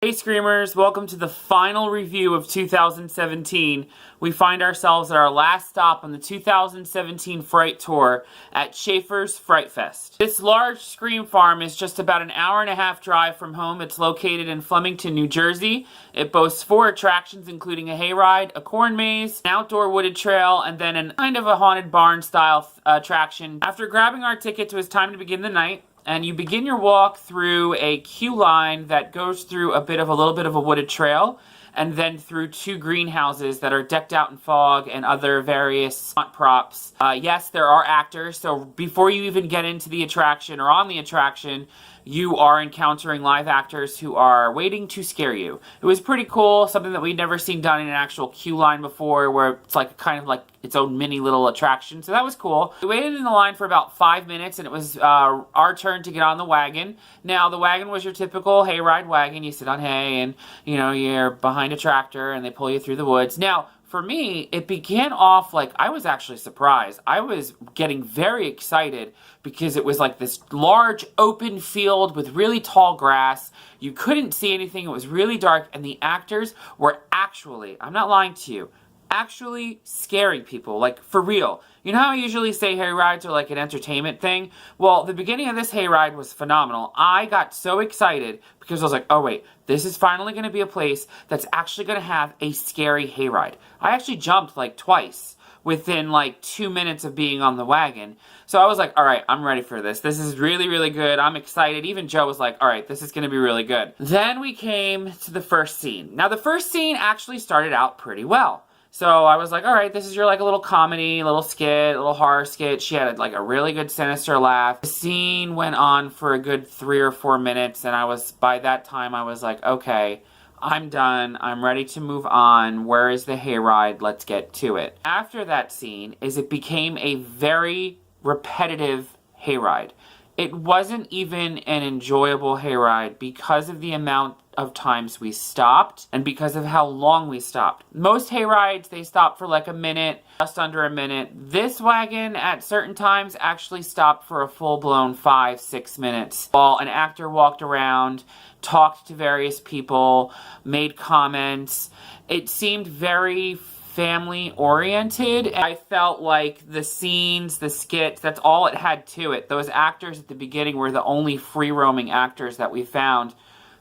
Hey Screamers, welcome to the final review of 2017. We find ourselves at our last stop on the 2017 Fright Tour at Schaefer's FrightFest. This large Scream farm is just about an hour-and-a-half drive from home. It's located in Flemington, New Jersey. It boasts 4 attractions, including a hayride, a corn maze, an outdoor wooded trail, and then a kind of a haunted barn-style attraction. After grabbing our tickets, it was time to begin the night. And you begin your walk through a queue line that goes through a little bit of a wooded trail, and then through 2 greenhouses that are decked out in fog and other various props. Yes, there are actors, so before you even get into the attraction or on the attraction, you are encountering live actors who are waiting to scare you. It was pretty cool, something that we'd never seen done in an actual queue line before, where it's like kind of like its own mini little attraction, so that was cool. We waited in the line for about 5 minutes, and it was our turn to get on the wagon. Now, the wagon was your typical hayride wagon. You sit on hay, and you're behind a tractor, and they pull you through the woods. Now, for me, it began off like I was actually surprised. I was getting very excited because it was like this large open field with really tall grass. You couldn't see anything. It was really dark, and the actors were actually, I'm not lying to you, actually scaring people, like for real. You know how I usually say hayrides are like an entertainment thing? Well, the beginning of this hayride was phenomenal. I got so excited because I was like, oh wait, this is finally going to be a place that's actually going to have a scary hayride. I actually jumped like twice within like 2 minutes of being on the wagon. So I was like, all right, I'm ready for this. This is really, really good. I'm excited. Even Joe was like, all right, this is going to be really good. Then we came to the first scene. Now, the first scene actually started out pretty well. So I was like, all right, this is your like a little comedy, little skit, little horror skit. She had like a really good sinister laugh. The scene went on for a good 3 or 4 minutes, and by that time I was like, okay, I'm done. I'm ready to move on. Where is the hayride? Let's get to it. After that scene it became a very repetitive hayride. It wasn't even an enjoyable hayride because of the amount of times we stopped and because of how long we stopped. Most hayrides, they stop for like a minute, just under a minute. This wagon at certain times actually stopped for a full-blown 5-6 minutes while an actor walked around, talked to various people, made comments. It seemed very family-oriented. I felt like the scenes, the skits, that's all it had to it. Those actors at the beginning were the only free-roaming actors that we found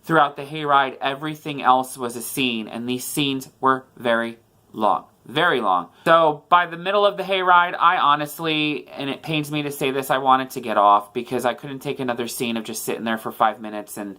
throughout the hayride. Everything else was a scene, and these scenes were very long. Very long. So by the middle of the hayride, I honestly, and it pains me to say this, I wanted to get off because I couldn't take another scene of just sitting there for 5 minutes and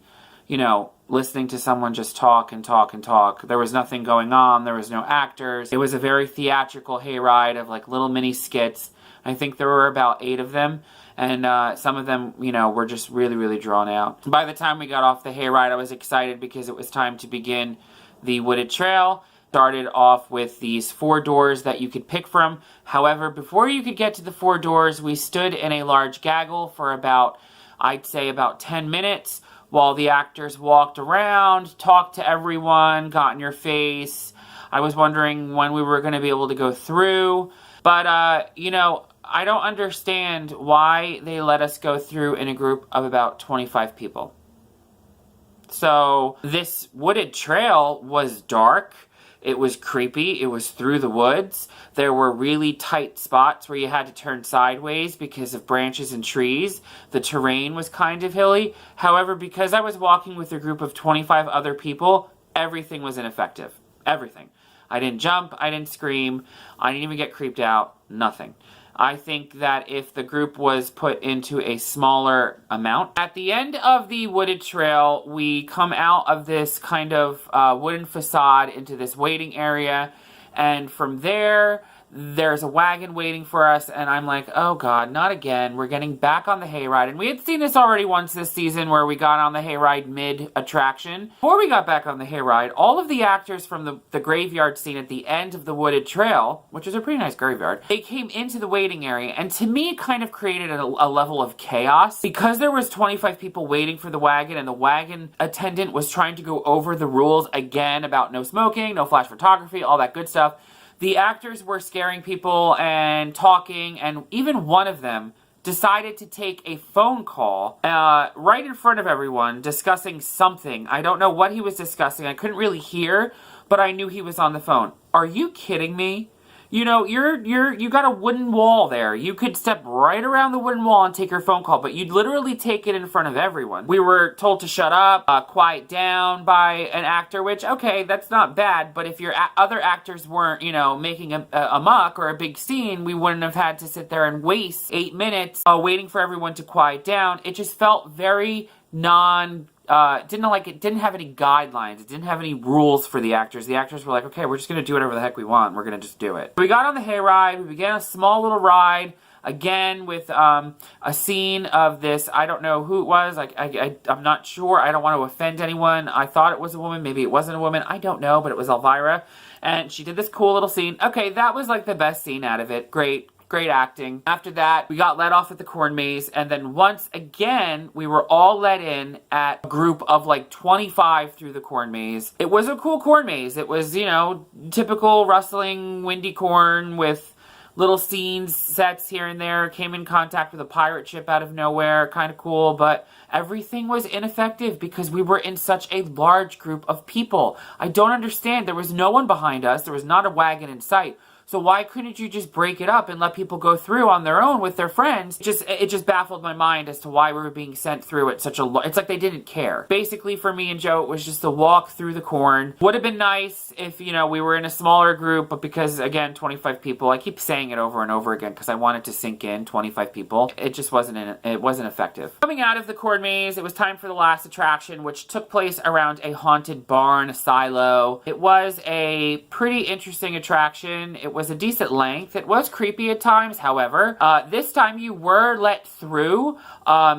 listening to someone just talk and talk and talk. There was nothing going on. There was no actors. It was a very theatrical hayride of like little mini skits. I think there were about 8 of them. And some of them, were just really, really drawn out. By the time we got off the hayride, I was excited because it was time to begin the wooded trail. Started off with these 4 doors that you could pick from. However, before you could get to the 4 doors, we stood in a large gaggle for about, I'd say about 10 minutes. While the actors walked around, talked to everyone, got in your face. I was wondering when we were going to be able to go through. But, I don't understand why they let us go through in a group of about 25 people. So, this wooded trail was dark. It was creepy. It was through the woods. There were really tight spots where you had to turn sideways because of branches and trees. The terrain was kind of hilly. However, because I was walking with a group of 25 other people, everything was ineffective. Everything. I didn't jump. I didn't scream. I didn't even get creeped out. Nothing. I think that if the group was put into a smaller amount. At the end of the wooded trail, we come out of this kind of wooden facade into this waiting area. And from there, there's a wagon waiting for us, and I'm like, oh god, not again. We're getting back on the hayride. And we had seen this already once this season where we got on the hayride mid-attraction. Before we got back on the hayride, all of the actors from the graveyard scene at the end of the wooded trail, which is a pretty nice graveyard, they came into the waiting area, and to me it kind of created a level of chaos. Because there was 25 people waiting for the wagon, and the wagon attendant was trying to go over the rules again about no smoking, no flash photography, all that good stuff. The actors were scaring people and talking, and even one of them decided to take a phone call right in front of everyone discussing something. I don't know what he was discussing. I couldn't really hear, but I knew he was on the phone. Are you kidding me? You know, you got a wooden wall there. You could step right around the wooden wall and take your phone call, but you'd literally take it in front of everyone. We were told to shut up, quiet down by an actor, which, okay, that's not bad, but if your other actors weren't, you know, making a muck or a big scene, we wouldn't have had to sit there and waste 8 minutes waiting for everyone to quiet down. It just felt very it didn't have any guidelines. It didn't have any rules for the actors. The actors were like, okay, we're just going to do whatever the heck we want. We're going to just do it. We got on the Hayride. We began a small little ride, again, with a scene of this. I don't know who it was. I'm not sure. I don't want to offend anyone. I thought it was a woman. Maybe it wasn't a woman. I don't know, but it was Elvira. And she did this cool little scene. Okay, that was like the best scene out of it. Great acting. After that, we got let off at the corn maze, and then once again, we were all let in at a group of like 25 through the corn maze. It was a cool corn maze. It was, you know, typical rustling, windy corn with little scenes, sets here and there. Came in contact with a pirate ship out of nowhere. Kind of cool, but everything was ineffective because we were in such a large group of people. I don't understand. There was no one behind us. There was not a wagon in sight. So why couldn't you just break it up and let people go through on their own with their friends? It just baffled my mind as to why we were being sent through at such a it's like they didn't care. Basically, for me and Joe, it was just a walk through the corn. Would have been nice if, you know, we were in a smaller group, but because, again, 25 people, I keep saying it over and over again because I want it to sink in, 25 people. It just wasn't effective. Coming out of the corn maze, it was time for the last attraction, which took place around a haunted barn silo. It was a pretty interesting attraction. It was a decent length. It was creepy at times, however. This time you were let through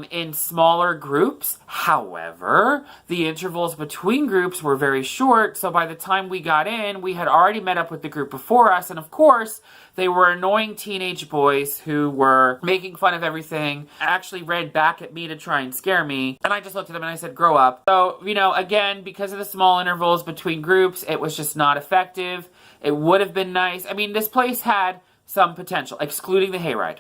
in smaller groups. However, the intervals between groups were very short, so by the time we got in, we had already met up with the group before us, and of course, they were annoying teenage boys who were making fun of everything, actually ran back at me to try and scare me, and I just looked at them and I said, grow up. So, you know, again, because of the small intervals between groups, it was just not effective. It would have been nice. I mean, this place had some potential, excluding the Hayride.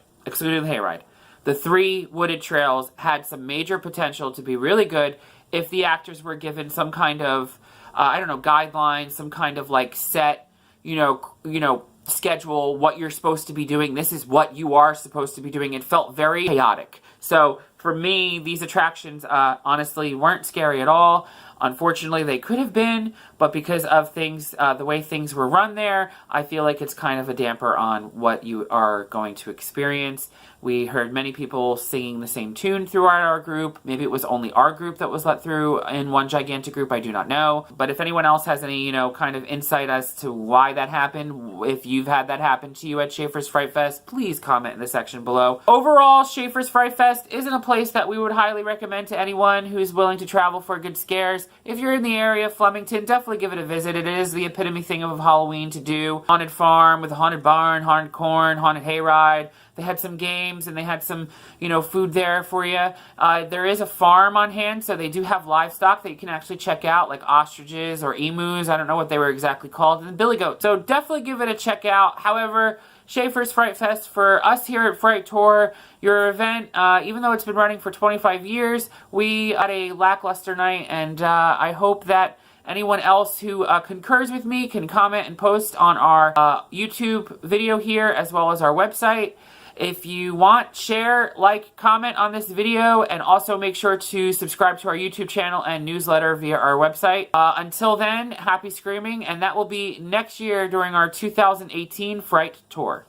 The 3 wooded trails had some major potential to be really good if the actors were given some kind of, I don't know, guidelines, some kind of like set, you know, schedule, what you're supposed to be doing. This is what you are supposed to be doing. It felt very chaotic. So for me, these attractions honestly weren't scary at all. Unfortunately, they could have been, but because of things, the way things were run there, I feel like it's kind of a damper on what you are going to experience. We heard many people singing the same tune throughout our group. Maybe it was only our group that was let through in one gigantic group. I do not know. But if anyone else has any, you know, kind of insight as to why that happened, if you've had that happen to you at Schaefer's Fright Fest, please comment in the section below. Overall, Schaefer's Fright Fest isn't a place that we would highly recommend to anyone who's willing to travel for good scares. If you're in the area of Flemington, definitely give it a visit. It is the epitome thing of Halloween to do. Haunted farm with a haunted barn, haunted corn, haunted hayride. They had some games and they had some, you know, food there for you. There is a farm on hand, so they do have livestock that you can actually check out, like ostriches or emus. I don't know what they were exactly called, and billy goats. So definitely give it a check out. However, Schaefer's Fright Fest, for us here at FrightTour, your event, even though it's been running for 25 years, we had a lackluster night, and I hope that anyone else who concurs with me can comment and post on our YouTube video here, as well as our website. If you want, share, like, comment on this video, and also make sure to subscribe to our YouTube channel and newsletter via our website. Until then, happy screaming, and that will be next year during our 2018 Fright Tour.